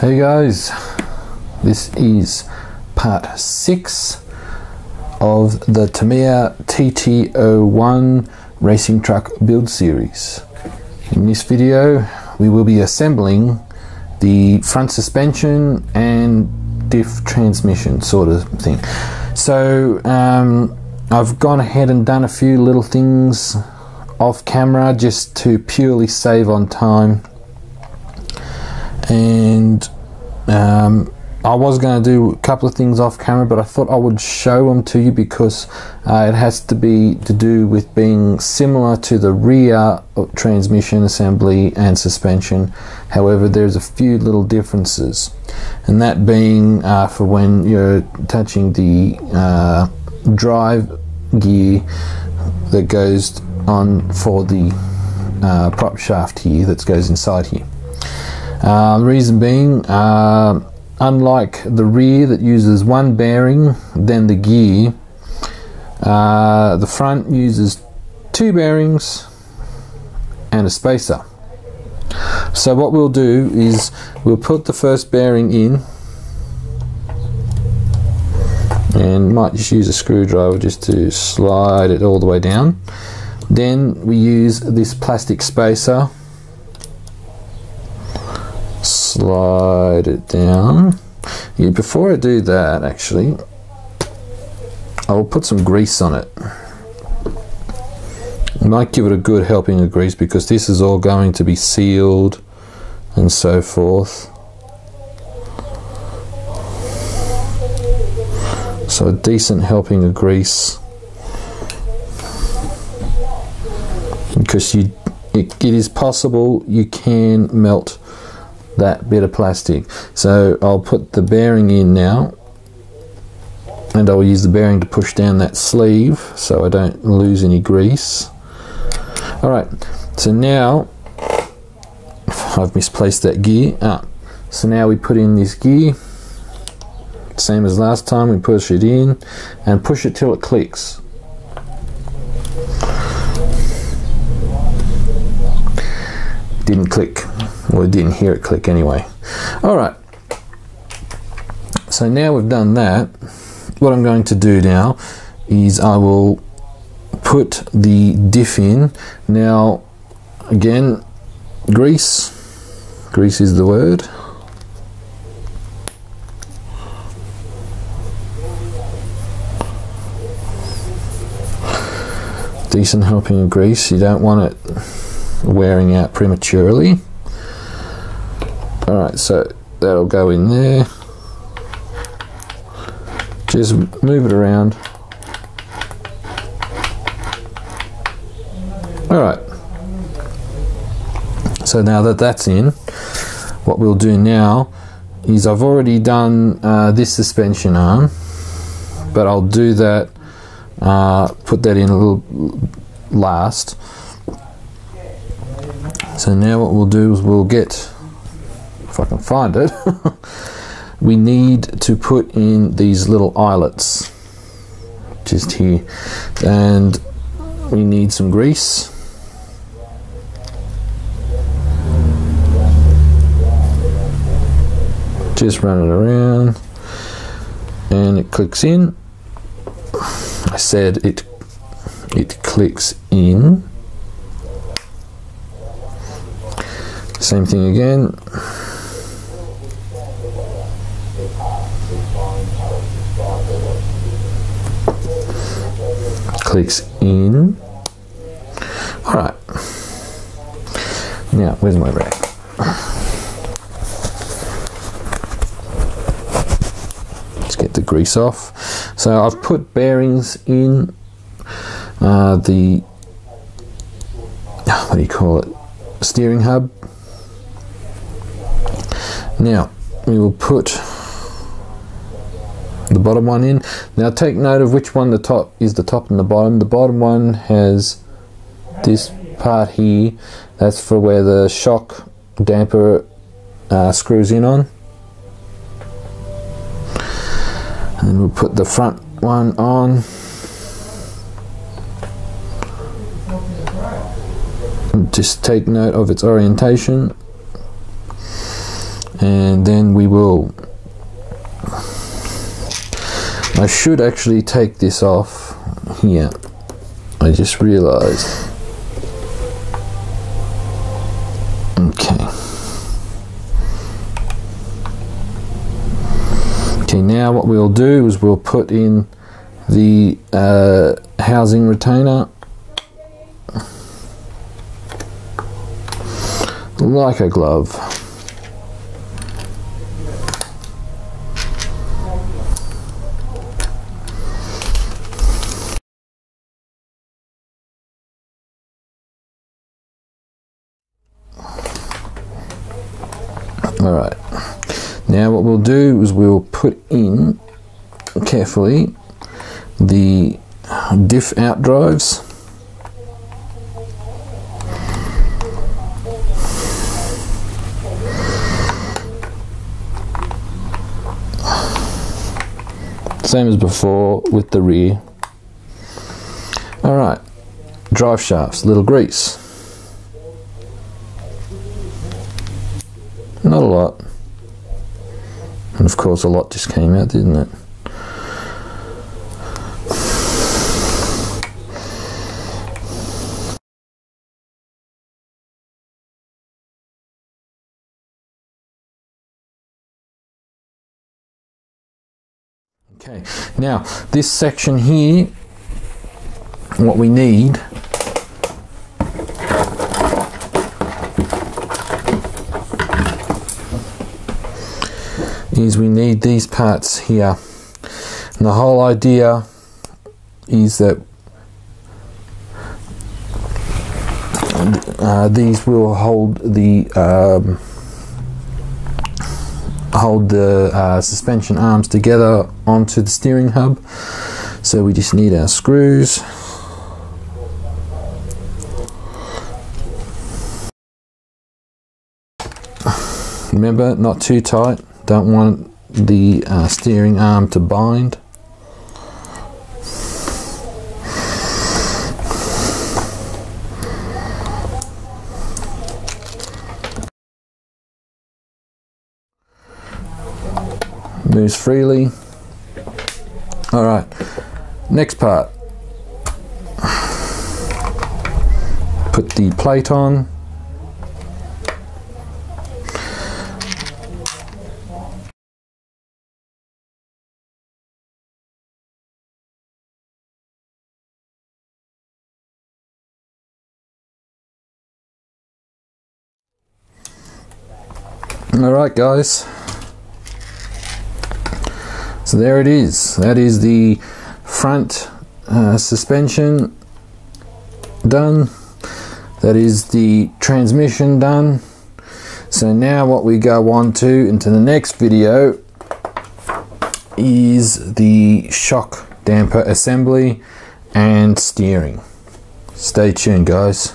Hey guys, this is part 6 of the Tamiya TT01 Racing Truck build series. In this video we will be assembling the front suspension and diff transmission sort of thing. So I've gone ahead and done a few little things off camera just to purely save on time, and I was going to do a couple of things off camera, but I thought I would show them to you because it has to do with being similar to the rear transmission assembly and suspension. However, there's a few little differences, and that being for when you're touching the drive gear that goes on for the prop shaft here that goes inside here. The reason being, unlike the rear that uses one bearing, then the gear, the front uses 2 bearings and a spacer. So what we'll do is we'll put the first bearing in, and might just use a screwdriver just to slide it all the way down. Then we use this plastic spacer, slide it down. Yeah, before I do that, actually, I'll put some grease on it. I might give it a good helping of grease because this is all going to be sealed and so forth. So a decent helping of grease, because it is possible you can melt that bit of plastic. So I'll put the bearing in now, and I'll use the bearing to push down that sleeve so I don't lose any grease. Alright, so now I've misplaced that gear. So now we put in this gear, same as last time. We push it in and push it till it clicks. Didn't click, or didn't hear it click anyway. Alright, so now we've done that, what I'm going to do now is I will put the diff in. Now again, grease is the word. Decent helping of grease, you don't want it wearing out prematurely. Alright, so that'll go in there. Just move it around. Alright, so now that that's in, what we'll do now is I've already done this suspension arm, but I'll do that, put that in a little last. So now what we'll do is we'll get, if I can find it, we need to put in these little eyelets just here, and we need some grease. Just run it around and it clicks in. I said it clicks in. Same thing again. Clicks in. Alright. Now, where's my rack? Let's get the grease off. So I've put bearings in the, what do you call it? Steering hub. Now we will put the bottom one in. Now take note of which one the top is, the top and the bottom. The bottom one has this part here, that's for where the shock damper screws in on. And we'll put the front one on. And just take note of its orientation. and then we will, I should actually take this off here. I just realized. Okay. Okay, now what we'll do is we'll put in the housing retainer like a glove. Alright, now what we'll do is we'll put in carefully the diff out drives. Same as before with the rear. Alright, drive shafts, little grease. Not a lot. And of course a lot just came out, didn't it? Okay, now this section here, what we need is we need these parts here. And the whole idea is that these will hold the suspension arms together onto the steering hub. So we just need our screws. Remember, not too tight. Don't want the steering arm to bind. Moves freely. Alright, next part. Put the plate on. Alright guys, so there it is. That is the front suspension done. That is the transmission done. So now what we go on to into the next video is the shock damper assembly and steering. Stay tuned guys.